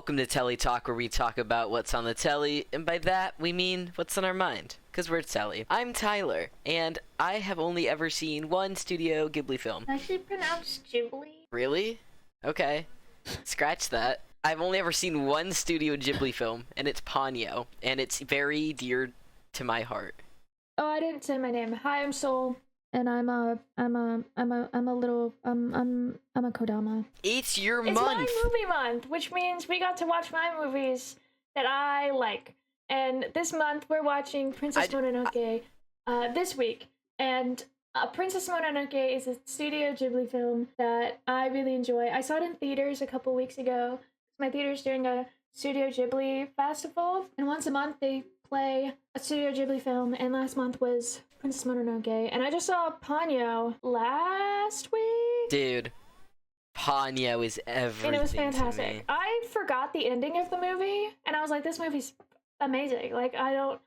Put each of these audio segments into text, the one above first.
Welcome to Telly Talk, where we talk about what's on the telly, and by that we mean what's on our mind, because we're Telly. I'm Tyler, and I have only ever seen one Studio Ghibli film. Actually pronounced Ghibli. Really? Okay. Scratch that. I've only ever seen one Studio Ghibli film, and it's Ponyo, and it's very dear to my heart. Oh, I didn't say my name. Hi, I'm Soul, and I'm a Kodama. It's your It's month! my movie month, which means we got to watch my movies that I like. And this month we're watching Princess Mononoke this week. And Princess Mononoke is a Studio Ghibli film that I really enjoy. I saw it in theaters a couple weeks ago. My theater's doing a Studio Ghibli festival, and once a month they play a Studio Ghibli film, and last month was Princess Mononoke, and I just saw Ponyo last week. Dude, Ponyo is everything. And it was fantastic. To me. I forgot the ending of the movie, and I was like, this movie's amazing. Like, wow.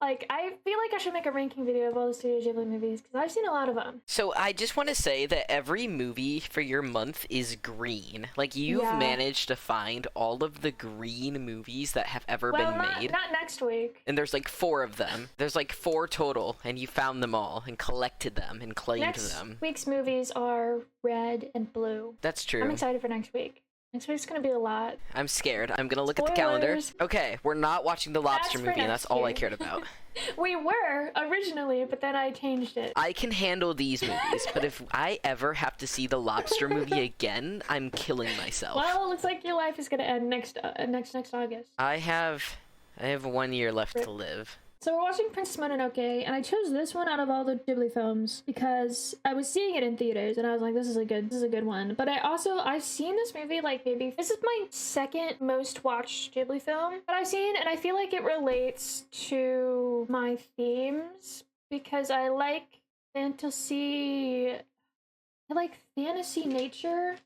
Like, I feel like I should make a ranking video of all the Studio Ghibli movies, because I've seen a lot of them. So I just want to say that every movie for your month is green. Like, you've managed to find all of the green movies that have ever been made. Not next week. And there's like 4 of them. There's like 4 total, and you found them all, and collected them, and claimed them. Next week's movies are red and blue. That's true. I'm excited for next week. Next week's gonna be a lot. I'm scared. I'm gonna look at the calendar. Okay, we're not watching the Lobster movie, and that's all I cared about. We were, originally, but then I changed it. I can handle these movies, but if I ever have to see the Lobster movie again, I'm killing myself. Well, it looks like your life is gonna end next August. I have 1 year left to live. So we're watching Princess Mononoke, and I chose this one out of all the Ghibli films because I was seeing it in theaters, and I was like, this is a good one. But I've seen this movie like maybe, this is my second most watched Ghibli film that I've seen, and I feel like it relates to my themes because I like fantasy nature,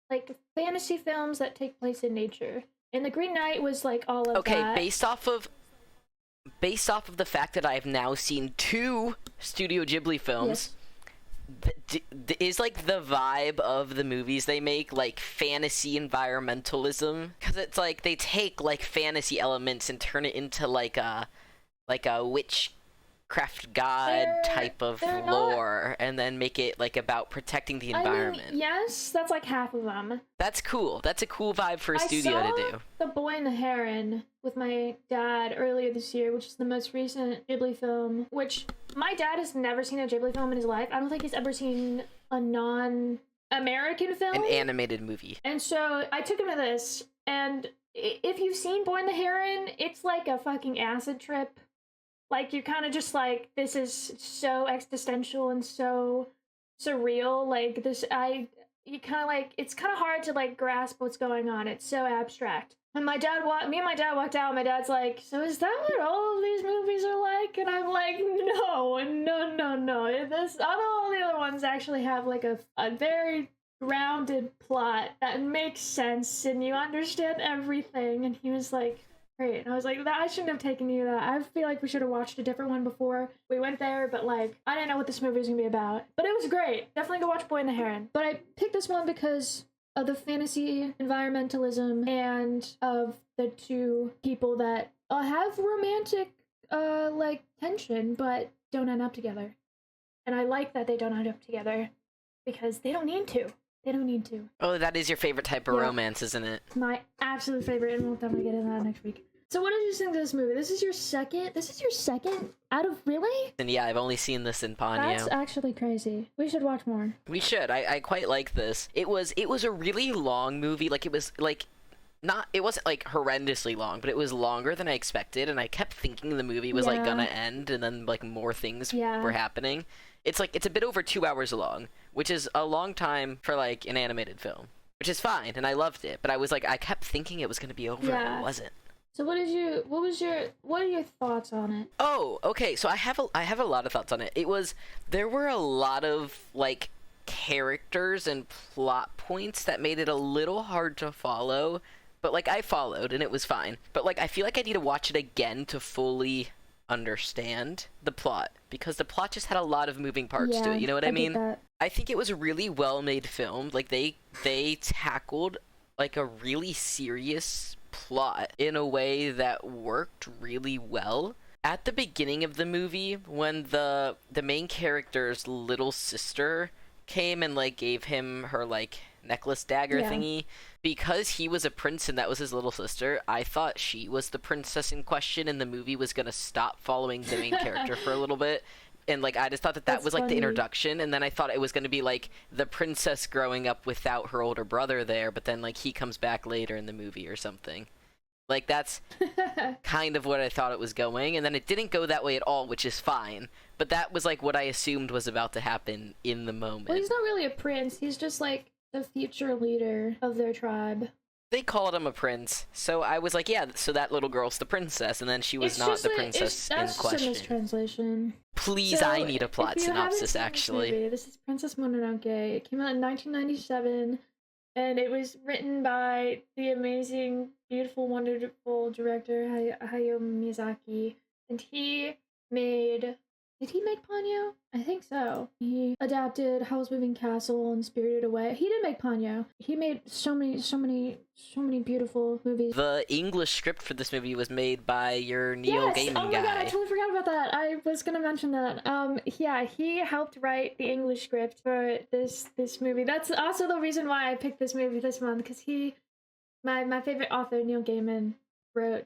like fantasy films that take place in nature. And The Green Knight was like all of that. Okay, based off of the fact that I've now seen 2 Studio Ghibli films, is like the vibe of the movies they make like fantasy environmentalism? Because it's like they take like fantasy elements and turn it into like a witchcraft god type of lore, and then make it like about protecting the environment. I mean, yes, that's like half of them. That's cool. That's a cool vibe for a studio to do. I saw The Boy and the Heron with my dad earlier this year, which is the most recent Ghibli film, which my dad has never seen a Ghibli film in his life. I don't think he's ever seen a non-American film. An animated movie. And so I took him to this, and if you've seen Boy and the Heron, it's like a fucking acid trip. Like, you're kind of just like, this is so existential and so surreal. Like, you kind of like, it's kind of hard to like grasp what's going on. It's so abstract. And me and my dad walked out, and my dad's like, so is that what all of these movies are like? And I'm like, no. All the other ones actually have like a very grounded plot that makes sense, and you understand everything. And he was like, great. And I was like, I shouldn't have taken you to that. I feel like we should have watched a different one before we went there, but like, I didn't know what this movie was gonna be about. But it was great. Definitely go watch Boy and the Heron. But I picked this one because of the fantasy environmentalism and of the 2 people that have romantic like tension but don't end up together. And I like that they don't end up together because they don't need to. They don't need to. Oh, that is your favorite type of romance, isn't it? My absolute favorite, and we'll definitely get into that next week. So what did you think of this movie? This is your second out of, really? And yeah, I've only seen this in Ponyo. That's actually crazy. We should watch more. We should. I quite like this. It was a really long movie. Like, it was like it wasn't like horrendously long, but it was longer than I expected, and I kept thinking the movie was like gonna end, and then like more things were happening. It's a bit over 2 hours long, which is a long time for like an animated film, which is fine, and I loved it. But I kept thinking it was gonna be over, and it wasn't. So what are your thoughts on it? Oh, okay. So I have a lot of thoughts on it. There were a lot of like characters and plot points that made it a little hard to follow, but like I followed and it was fine. But like I feel like I need to watch it again to fully understand the plot, because the plot just had a lot of moving parts to it. You know what I mean? Get that. I think it was a really well-made film. Like they tackled like a really serious plot in a way that worked really well. At the beginning of the movie, when the main character's little sister came and like gave him her like necklace dagger thingy, because he was a prince and that was his little sister, I thought she was the princess in question and the movie was gonna stop following the main character for a little bit. And like I just thought that That's was like funny. the introduction, and then I thought it was going to be like the princess growing up without her older brother there, but then like he comes back later in the movie or something. Like that's kind of what I thought it was going, and then it didn't go that way at all, which is fine. But that was like what I assumed was about to happen in the moment. Well, he's not really a prince. He's just like the future leader of their tribe. They called him a prince, so I was like, yeah, so that little girl's the princess, and then she was not the princess in question. That's just a mistranslation. Please, So, I need a plot if you haven't synopsis, seen actually. This movie, this is Princess Mononoke. It came out in 1997, and it was written by the amazing, beautiful, wonderful director Hayao Miyazaki, and he made... Did he make Ponyo? I think so. He adapted Howl's Moving Castle and Spirited Away. He did make Ponyo. He made so many beautiful movies. The English script for this movie was made by your Neil Gaiman guy. Oh my god, I totally forgot about that. I was gonna mention that. Yeah, he helped write the English script for this movie. That's also the reason why I picked this movie this month, because my favorite author, Neil Gaiman, wrote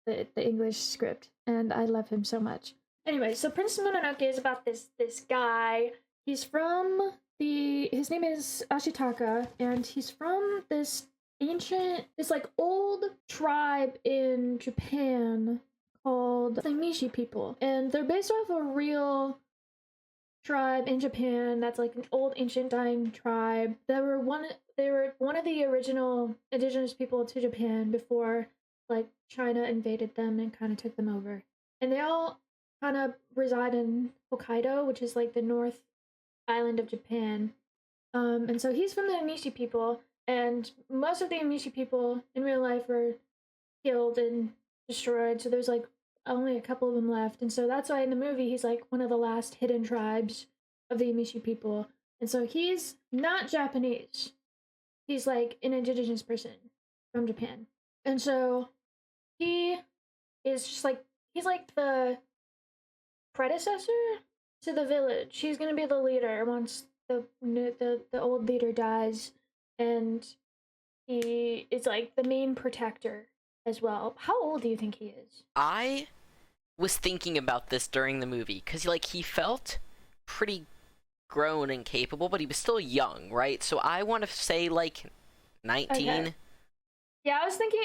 the English script, and I love him so much. Anyway, so Princess Mononoke is about this guy. He's from his name is Ashitaka, and he's from this like old tribe in Japan called the Mishi people. And they're based off a real tribe in Japan that's like an old ancient dying tribe. They were one of the original indigenous people to Japan before like China invaded them and kind of took them over. And they all kind of reside in Hokkaido, which is like the north island of Japan. And so he's from the Emishi people, and most of the Emishi people in real life were killed and destroyed, so there's like only a couple of them left. And so that's why in the movie he's like one of the last hidden tribes of the Emishi people. And so he's not Japanese. He's like an indigenous person from Japan. And so he is just like, he's like the predecessor to the village. He's gonna be the leader once the old leader dies, and he is like the main protector as well. How old do you think he is? I was thinking about this during the movie, because like he felt pretty grown and capable, but he was still young, right? So I want to say like 19. Okay. Yeah, I was thinking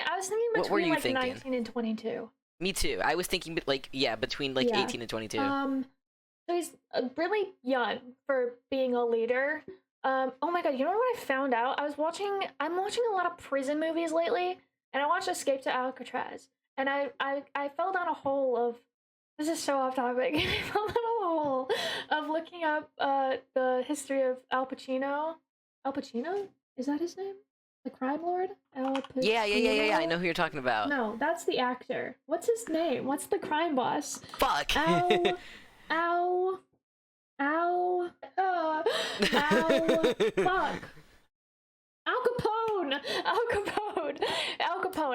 what were you like thinking? 19 and 22. Me too. I was thinking like between like 18 and 22. So he's really young for being a leader. Oh my god, you know what I found out? I'm watching a lot of prison movies lately, and I watched Escape to Alcatraz, and I fell down a hole of, this is so off topic, I fell down a hole of looking up the history of Al Pacino. Al Pacino? Is that his name? The crime lord? Al Pacino? Yeah, I know who you're talking about. No, that's the actor. What's his name? What's the crime boss? Fuck! Fuck. Al Capone.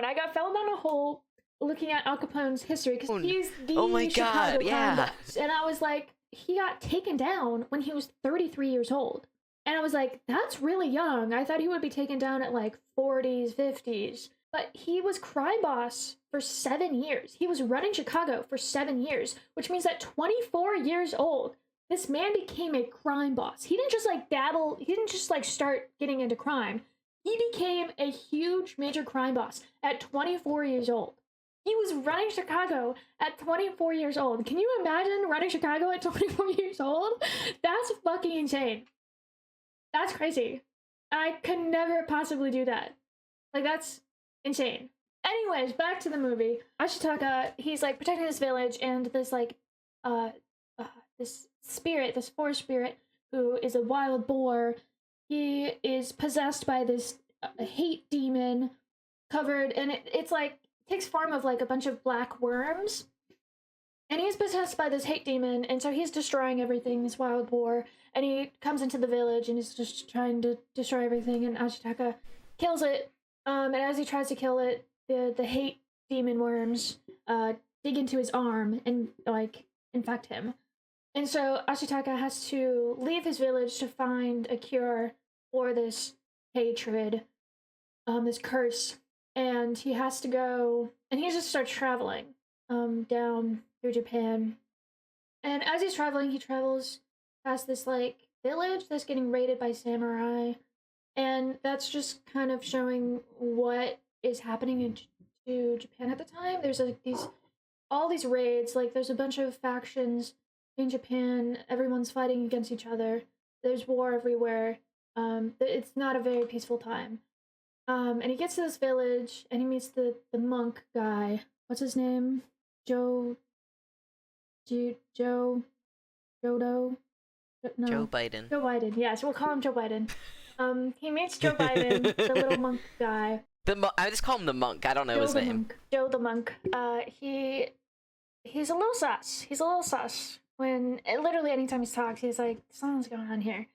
I fell down a hole looking at Al Capone's history, because he's the Chicago crime boss. And I was like, he got taken down when he was 33 years old. And I was like, that's really young. I thought he would be taken down at like 40s, 50s. But he was crime boss for 7 years. He was running Chicago for 7 years, which means that 24 years old, this man became a crime boss. He didn't just like dabble, he didn't just like start getting into crime. He became a huge major crime boss at 24 years old. He was running Chicago at 24 years old. Can you imagine running Chicago at 24 years old? That's fucking insane. That's crazy. I could never possibly do that. Like, that's insane. Anyways, back to the movie. Ashitaka, he's like protecting this village, and this like this spirit, this forest spirit, who is a wild boar, he is possessed by this hate demon covered, and it's like takes form of like a bunch of black worms, and he's possessed by this hate demon, and so he's destroying everything, this wild boar, and he comes into the village and is just trying to destroy everything, and Ashitaka kills it, And as he tries to kill it, the hate demon worms dig into his arm and like infect him. And so Ashitaka has to leave his village to find a cure for this hatred, this curse. And he has to go, and he just starts traveling down through Japan. And as he's traveling, he travels past this like village that's getting raided by samurai. And that's just kind of showing what is happening to Japan at the time. There's like all these raids, like there's a bunch of factions in Japan, everyone's fighting against each other. There's war everywhere. It's not a very peaceful time. And he gets to this village and he meets the monk guy. What's his name? Jodo? No. Joe Biden. Joe Biden, yes, we'll call him Joe Biden. He meets Joe Biden, the little monk guy. I just call him the monk. I don't know his name. Joe the monk. He's a little sus. He's a little sus. When literally anytime he talks, he's like, "Something's going on here."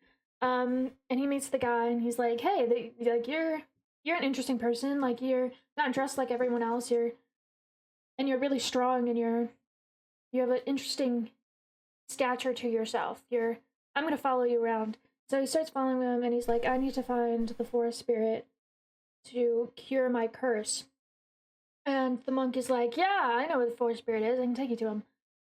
And he meets the guy, and he's like, "Hey, you're an interesting person. Like you're not dressed like everyone else. You're really strong, and you have an interesting stature to yourself. I'm gonna follow you around." So he starts following him, and he's like, "I need to find the forest spirit to cure my curse." And the monk is like, "Yeah, I know where the forest spirit is. I can take you to him."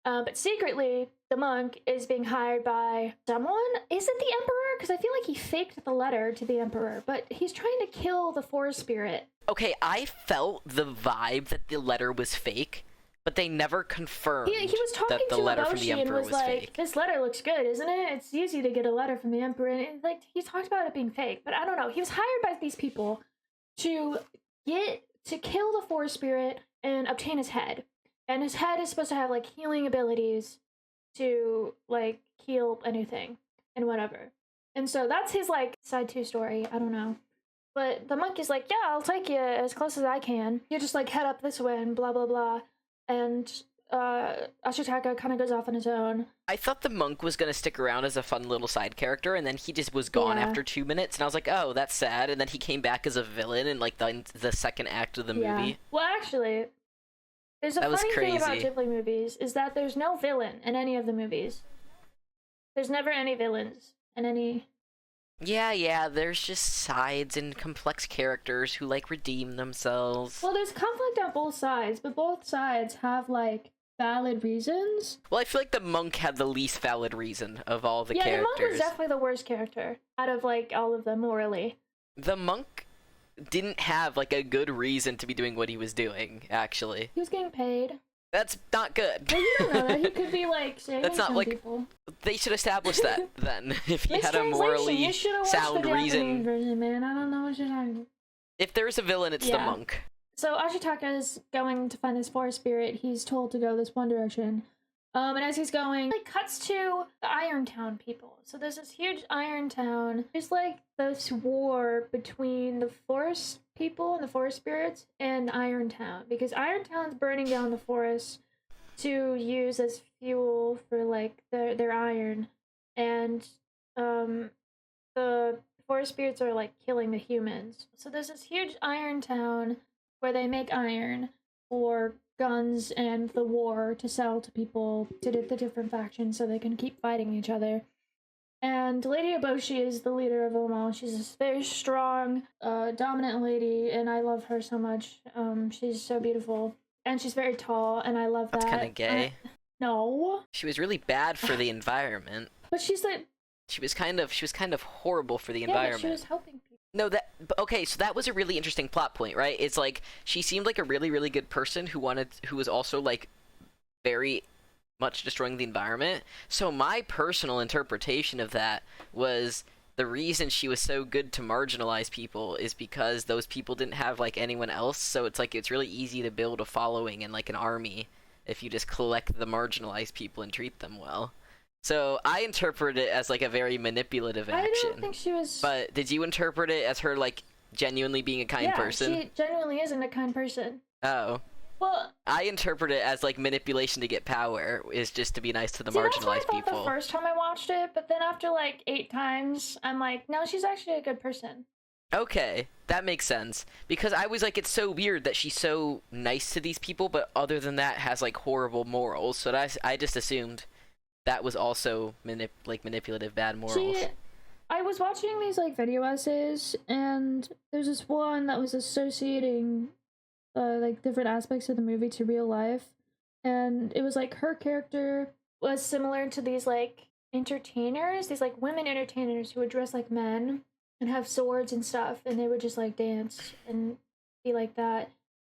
But secretly, the monk is being hired by someone. Is it the emperor? Because I feel like he faked the letter to the emperor, but he's trying to kill the forest spirit. Okay, I felt the vibe that the letter was fake, but they never confirmed he was talking that the to letter Eboshi from the emperor and was was like, fake. "This letter looks good, isn't it? It's easy to get a letter from the emperor." And like he talked about it being fake, but I don't know. He was hired by these people to kill the forest spirit and obtain his head. And his head is supposed to have like healing abilities to like heal anything and whatever. And so that's his like side 2 story. I don't know. But the monk is like, "Yeah, I'll take you as close as I can. You just like head up this way and blah blah blah." And Ashitaka kind of goes off on his own. I thought the monk was going to stick around as a fun little side character, and then he just was gone after 2 minutes, and I was like, oh, that's sad. And then he came back as a villain in like the second act of the movie. Well, actually, there's a funny thing about Ghibli movies is that there's no villain in any of the movies. There's never any villains in any... Yeah, there's just sides and complex characters who like redeem themselves. Well, there's conflict on both sides, but both sides have like valid reasons. Well, I feel like the monk had the least valid reason of all the characters. Yeah, the monk was definitely the worst character out of like all of them morally. The monk didn't have like a good reason to be doing what he was doing, actually. He was getting paid. That's not good. Well, you don't know that. He could be like saving That's not some like people. They should establish that then. If he had a morally you sound the reason. Version, man. I don't know what you're talking about. If there's a villain, it's the monk. So Ashitaka is going to find this forest spirit. He's told to go this one direction. And as he's going, it cuts to the Iron Town people. So there's this huge Iron Town. There's like this war between the forest people and the forest spirits and Iron Town. Because Iron Town's burning down the forest to use as fuel for like their iron. And the forest spirits are like killing the humans. So there's this huge Iron Town where they make iron for guns and the war to sell to people, to the different factions, so they can keep fighting each other. And Lady Eboshi is the leader of them all. She's this very strong, dominant lady, and I love her so much. She's so beautiful. And she's very tall, and I love that. That's kind of gay. No. She was really bad for the environment. But she's the... She was kind of horrible for the environment. But she was helping people. No, okay, so that was a really interesting plot point, right? It's like she seemed like a really, really good person who was also like very much destroying the environment. So my personal interpretation of that was the reason she was so good to marginalize people is because those people didn't have like anyone else. So it's like it's really easy to build a following and like an army if you just collect the marginalized people and treat them well. So I interpret it as like a very manipulative action. I don't think she was... But did you interpret it as her like genuinely being a kind person? Yeah, she genuinely isn't a kind person. Oh. Well, I interpret it as like manipulation to get power, is just to be nice to the marginalized that's what I thought people. The first time I watched it, but then after like 8 times, I'm like, no, she's actually a good person. Okay, that makes sense. Because I was like, it's so weird that she's so nice to these people, but other than that has like horrible morals. So I just assumed that was also manipulative bad morals. I was watching these like video essays, and there's this one that was associating like different aspects of the movie to real life, and it was like her character was similar to these like entertainers, these like women entertainers who would dress like men and have swords and stuff, and they would just like dance and be like that.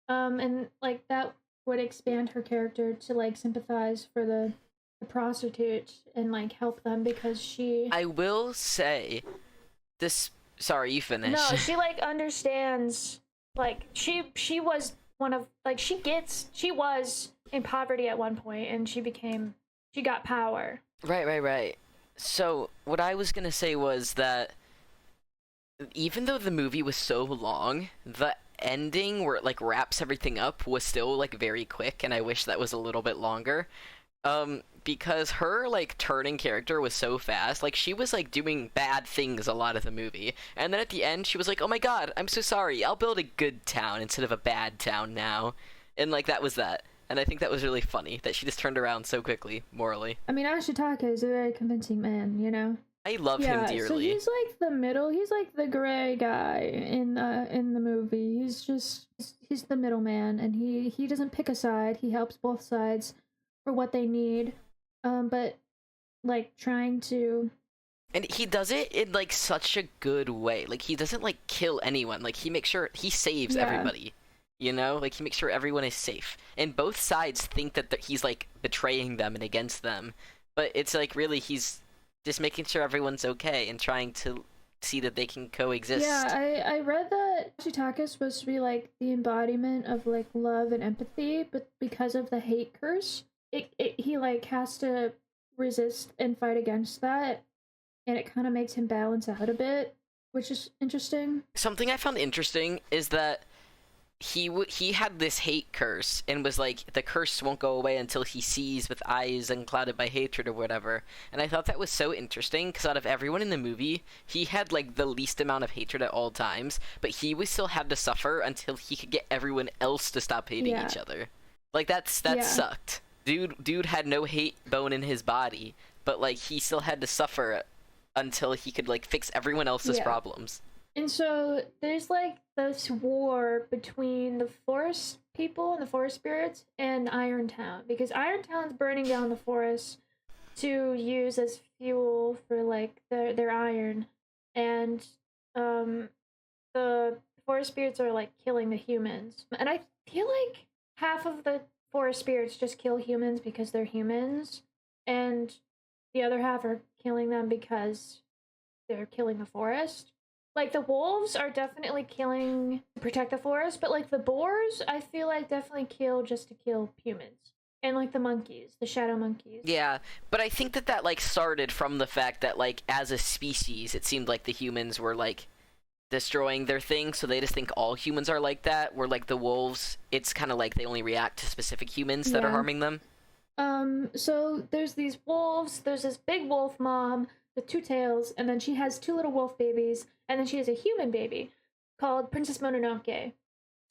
And like that would expand her character to like sympathize for the prostitutes and like help them because she. I will say this. Sorry, you finish. No, she like understands. Like she was one of like she was in poverty at one point, and she got power. Right. So what I was gonna say was that even though the movie was so long, the ending where it like wraps everything up was still like very quick, and I wish that was a little bit longer. Because her like turning character was so fast, like she was like doing bad things a lot of the movie, and then at the end she was like, "Oh my god, I'm so sorry. I'll build a good town instead of a bad town now," and like that was that. And I think that was really funny that she just turned around so quickly morally. I mean, Ashitaka is a very convincing man, you know. I love him dearly. So he's like the middle. He's like the gray guy in the movie. He's the middleman, and he doesn't pick a side. He helps both sides for what they need. But like trying to. And he does it in like such a good way. Like he doesn't like kill anyone. Like he makes sure he saves everybody. You know, like he makes sure everyone is safe. And both sides think that he's like betraying them and against them, but it's like really he's just making sure everyone's okay and trying to see that they can coexist. Yeah, I read that Ashitaka is supposed to be like the embodiment of like love and empathy, but because of the hate curse, he like has to resist and fight against that, and it kind of makes him balance out a bit, which is interesting. Something I found interesting is that he had this hate curse and was like, the curse won't go away until he sees with eyes unclouded by hatred or whatever. And I thought that was so interesting because out of everyone in the movie, he had like the least amount of hatred at all times, but he was still had to suffer until he could get everyone else to stop hating each other. Like that sucked. Dude had no hate bone in his body, but like he still had to suffer until he could like fix everyone else's problems. And so there's like this war between the forest people and the forest spirits and Irontown, because Irontown's burning down the forest to use as fuel for like their iron, and the forest spirits are like killing the humans. And I feel like half of the forest spirits just kill humans because they're humans, and the other half are killing them because they're killing the forest. Like, the wolves are definitely killing to protect the forest, but, like, the boars, I feel like definitely kill just to kill humans. And, like, the monkeys, the shadow monkeys. Yeah, but I think that, like, started from the fact that, like, as a species, it seemed like the humans were, like, destroying their thing, so they just think all humans are like that, where, like, the wolves, it's kind of like they only react to specific humans that are harming them. So there's these wolves, there's this big wolf mom with two tails, and then she has two little wolf babies, and then she has a human baby called Princess Mononoke.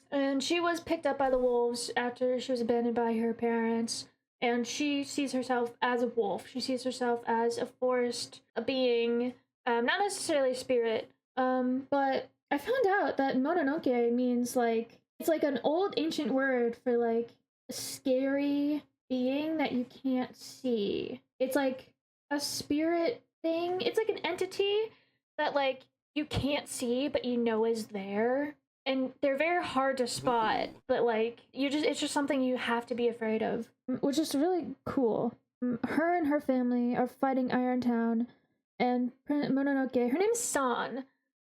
And she was picked up by the wolves after she was abandoned by her parents, and she sees herself as a wolf. She sees herself as a forest being, not necessarily a spirit, but I found out that Mononoke means, like, it's like an old ancient word for, like, a scary being that you can't see. It's like a spirit thing. It's like an entity that, like, you can't see but you know is there, and they're very hard to spot, but like it's just something you have to be afraid of, which is really cool. Her and her family are fighting Irontown, and Mononoke, her name's San,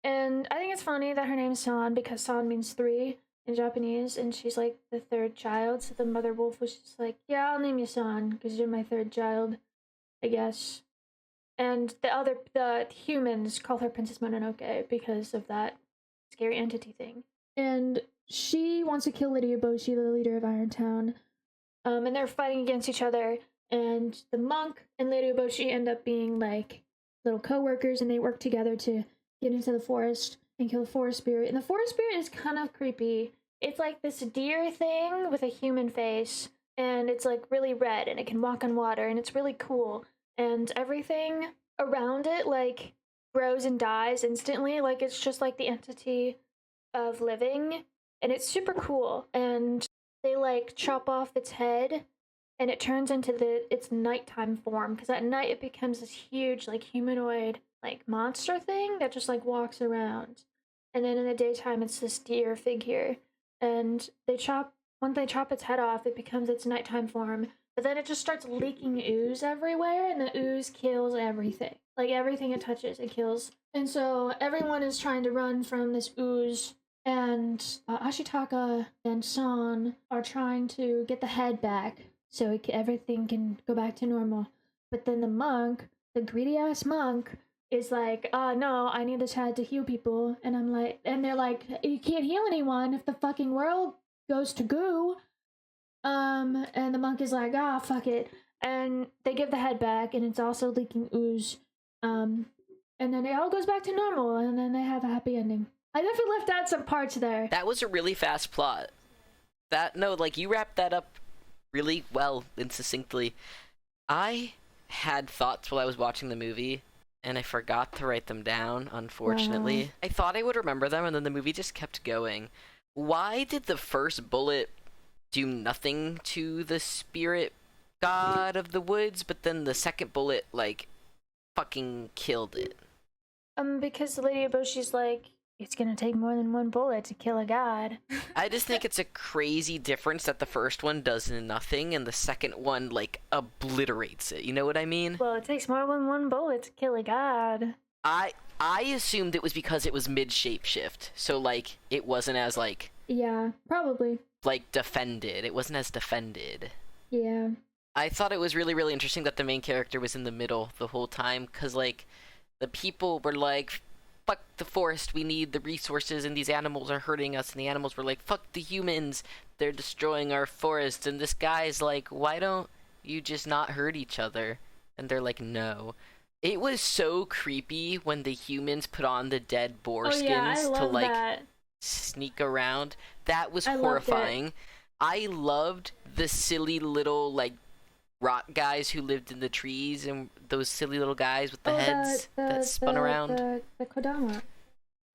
and I think it's funny that her name's San because San means three in Japanese, and she's like the third child, so the mother wolf was just like, yeah, I'll name you San because you're my third child, I guess. And the humans call her Princess Mononoke because of that scary entity thing. And she wants to kill Lady Eboshi, the leader of Irontown. And they're fighting against each other. And the monk and Lady Eboshi end up being like little co-workers, and they work together to get into the forest. and kill the forest spirit. And the forest spirit is kind of creepy. It's like this deer thing with a human face, and it's like really red, and it can walk on water, and it's really cool. And everything around it like grows and dies instantly. Like it's just like the entity of living, and it's super cool. And they like chop off its head, and it turns into its nighttime form, because at night it becomes this huge like humanoid like monster thing that just like walks around, and then in the daytime it's this deer figure. And when they chop its head off, it becomes its nighttime form, but then it just starts leaking ooze everywhere, and the ooze kills everything. Like everything it touches it kills. And so everyone is trying to run from this ooze, and Ashitaka and San are trying to get the head back so everything can go back to normal. But then the monk, the greedy ass monk, is like, no, I need this head to heal people. And I'm like, and they're like, you can't heal anyone if the fucking world goes to goo. And the monk is like, fuck it. And they give the head back, and it's also leaking ooze. And then it all goes back to normal, and then they have a happy ending. I definitely left out some parts there. That was a really fast plot. You wrapped that up really well and succinctly. I had thoughts while I was watching the movie, and I forgot to write them down, unfortunately. Wow. I thought I would remember them, and then the movie just kept going. Why did the first bullet do nothing to the spirit god of the woods, but then the second bullet, like, fucking killed it? Because Lady Eboshi's like, it's gonna take more than one bullet to kill a god. I just think it's a crazy difference that the first one does nothing and the second one, like, obliterates it. You know what I mean? Well, it takes more than one bullet to kill a god. I assumed it was because it was mid-shapeshift, so, like, it wasn't as, like... Yeah, probably. Like, defended. It wasn't as defended. Yeah. I thought it was really, really interesting that the main character was in the middle the whole time, because, like, the people were like, fuck the forest, we need the resources, and these animals are hurting us, and the animals were like, fuck the humans, they're destroying our forest, and this guy's like, why don't you just not hurt each other? And they're like, no. It was so creepy when the humans put on the dead boar skins to, like, that. Sneak around. That was horrifying. I loved the silly little, like, rock guys who lived in the trees, and those silly little guys with the heads that spun around. The Kodama.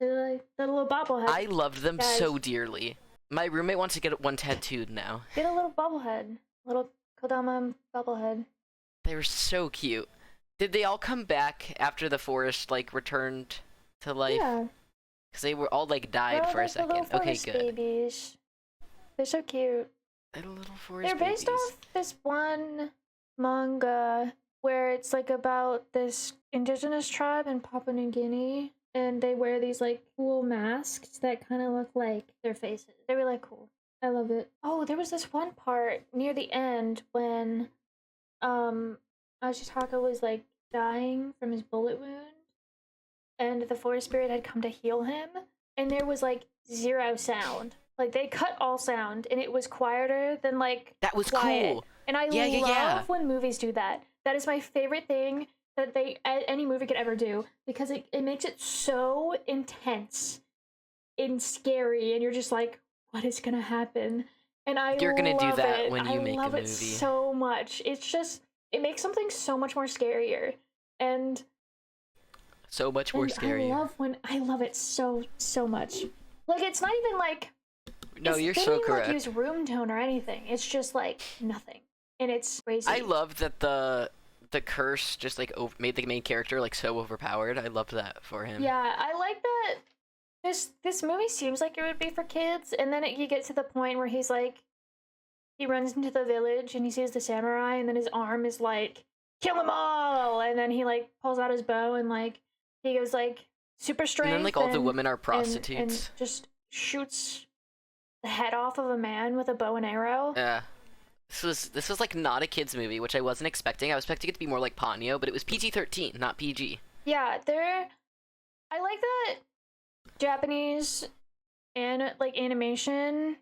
The little bobblehead. I loved them so dearly. My roommate wants to get one tattooed now. Get a little bobblehead. Little Kodama bobblehead. They were so cute. Did they all come back after the forest, like, returned to life? Yeah. Because they were all, like, died for a second. Okay, good. Babies. They're so cute. Little forest They're based off this one manga where it's like about this indigenous tribe in Papua New Guinea, and they wear these like cool masks that kind of look like their faces. They're really cool. I love it. Oh, there was this one part near the end when Ashitaka was like dying from his bullet wound, and the forest spirit had come to heal him, and there was like zero sound. Like, they cut all sound, and it was quieter than, like, that was quiet. Cool. And I love when movies do that. That is my favorite thing that any movie could ever do, because it makes it so intense and scary, and you're just like, what is gonna happen? And you're gonna do that when you make a movie. I love it so much. It's just, it makes something so much more scarier. And... so much more scarier. I love it so much. Like, it's not even, like... No, you're so correct. They didn't, like, use room tone or anything. It's just, like, nothing. And it's crazy. I love that the curse just, like, made the main character, like, so overpowered. I loved that for him. Yeah, I like that this movie seems like it would be for kids, and then you get to the point where he's, like, he runs into the village, and he sees the samurai, and then his arm is, like, kill them all! And then he, like, pulls out his bow, and, like, he goes, like, super strength. And then, like, all the women are prostitutes. And just shoots the head off of a man with a bow and arrow. Yeah. This was like not a kids movie, which I wasn't expecting. I was expecting it to be more like Ponyo, but it was PG-13, not PG. Yeah, I like that Japanese animation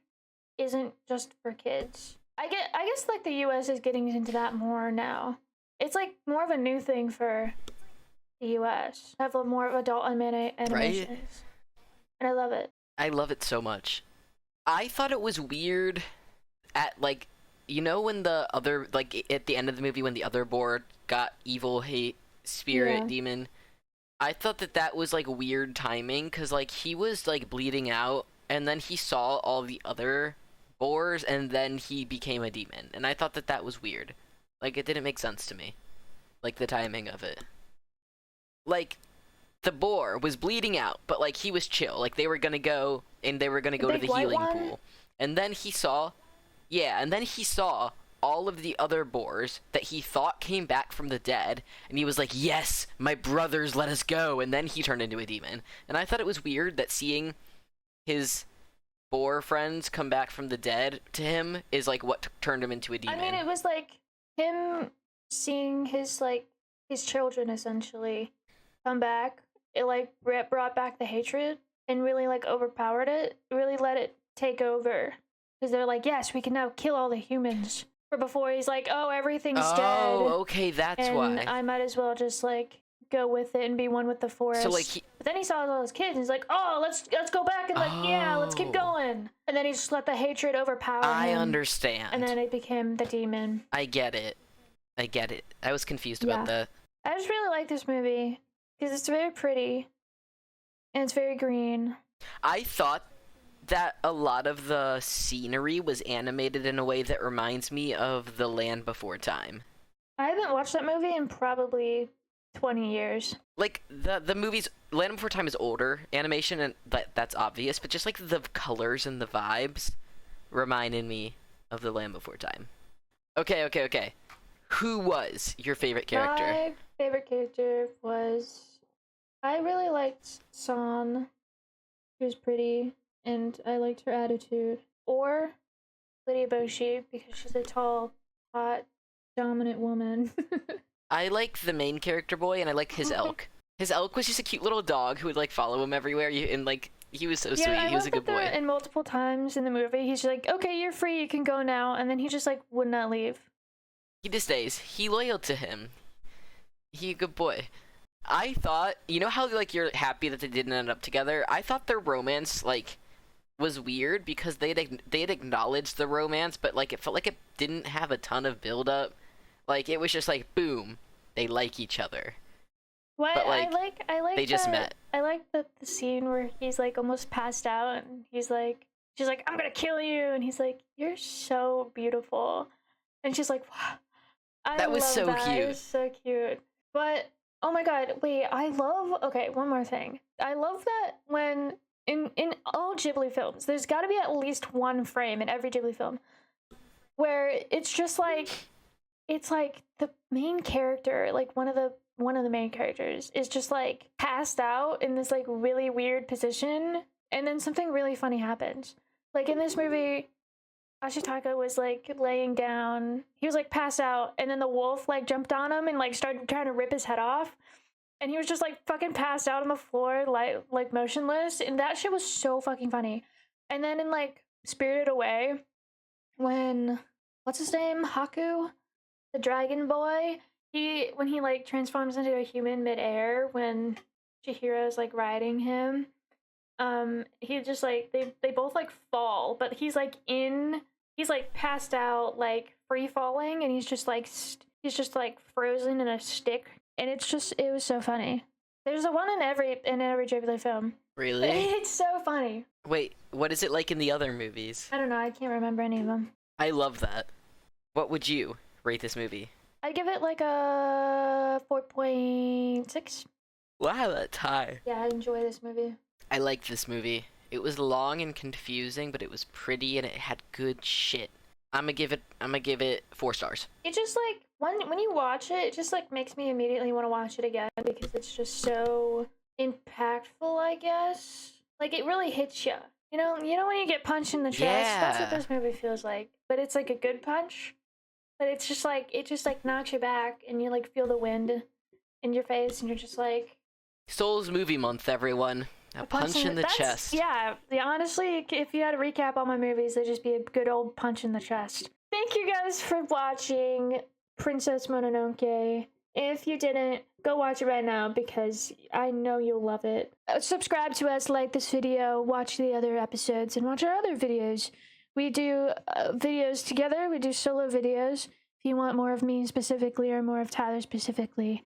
isn't just for kids. I guess like the US is getting into that more now. It's like more of a new thing for the US. Have more of adult animations. Right? and I love it. I love it so much. I thought it was weird at, like, you know when the other, like, at the end of the movie when the other board got evil hate spirit demon? I thought that was, like, weird timing, because, like, he was, like, bleeding out, and then he saw all the other boars, and then he became a demon. And I thought that was weird. Like, it didn't make sense to me. Like, the timing of it. Like, the boar was bleeding out, but, like, he was chill. Like, they were gonna go, and they were gonna go to the healing pool. And then he saw... Yeah, and then he saw all of the other boars that he thought came back from the dead, and he was like, yes, my brothers, let us go, and then he turned into a demon. And I thought it was weird that seeing his boar friends come back from the dead to him is, like, what turned him into a demon. I mean, it was, like, him seeing his, like, his children, essentially, come back. It, like, brought back the hatred and really, like, overpowered it. Really let it take over. Because they're like, yes, we can now kill all the humans. Or before he's like, oh, everything's dead. Oh, okay, that's and why. I might as well just, like, go with it and be one with the forest. So, like, but then he saw all his kids, and he's like, oh, let's go back, and, like, yeah, let's keep going. And then he just let the hatred overpower him. I understand. And then it became the demon. I get it. I was confused about that. I just really like this movie, because it's very pretty, and it's very green. I thought that a lot of the scenery was animated in a way that reminds me of The Land Before Time. I haven't watched that movie in probably 20 years. Like, the movies, Land Before Time is older animation, and that's obvious, but just, like, the colors and the vibes reminded me of The Land Before Time. Okay. Who was your favorite character? My favorite character was... I really liked San. She was pretty, and I liked her attitude. Or Lydia Boshi, because she's a tall, hot, dominant woman. I like the main character boy, and I like his elk. His elk was just a cute little dog who would, like, follow him everywhere, and, like, he was so sweet. He was a good boy. And multiple times in the movie, he's like, okay, you're free, you can go now, and then he just, like, would not leave. He just stays. He loyal to him. He a good boy. I thought, you know how, like, you're happy that they didn't end up together? I thought their romance, like, was weird because they'd acknowledged the romance, but, like, it felt like it didn't have a ton of build-up. Like, it was just like, boom, they like each other. What but, like, I like they just met. I like the scene where he's, like, almost passed out, and she's like, I'm gonna kill you, and he's like, you're so beautiful, and she's like, wow. That was so cute. It was so cute. But oh my god, wait, okay, one more thing. I love that when in all Ghibli films, there's got to be at least one frame in every Ghibli film where it's just like, it's like the main character, like one of the main characters is just, like, passed out in this, like, really weird position, and then something really funny happens. Like, in this movie, Ashitaka was, like, laying down. He was, like, passed out, and then the wolf, like, jumped on him and, like, started trying to rip his head off. And he was just, like, fucking passed out on the floor, like motionless. And that shit was so fucking funny. And then in, like, Spirited Away, when, what's his name? Haku? The dragon boy? When he, like, transforms into a human midair, when Chihiro's, like, riding him, he just, like, they both, like, fall, but he's, like, passed out, like, free falling, and he's just frozen in a stick, and it was so funny. There's a one in every Ghibli film. Really? It's so funny. Wait, what is it like in the other movies? I don't know, I can't remember any of them. I love that. What would you rate this movie? I'd give it, like, a 4.6. Wow, that's high. Yeah, I enjoy this movie. I liked this movie. It was long and confusing, but it was pretty and it had good shit. I'm gonna give it 4 stars. It just, like, when you watch it, it just, like, makes me immediately want to watch it again because it's just so impactful, I guess. Like, it really hits you. You know when you get punched in the chest? Yeah. That's what this movie feels like. But it's, like, a good punch. But it just knocks you back, and you, like, feel the wind in your face, and you're just like... Souls Movie Month, everyone. A punch in the chest. Yeah, honestly, if you had to recap all my movies, it'd just be a good old punch in the chest. Thank you guys for watching Princess Mononoke. If you didn't, go watch it right now because I know you'll love it. Subscribe to us, like this video, watch the other episodes, and watch our other videos. We do videos together, we do solo videos. If you want more of me specifically or more of Tyler specifically,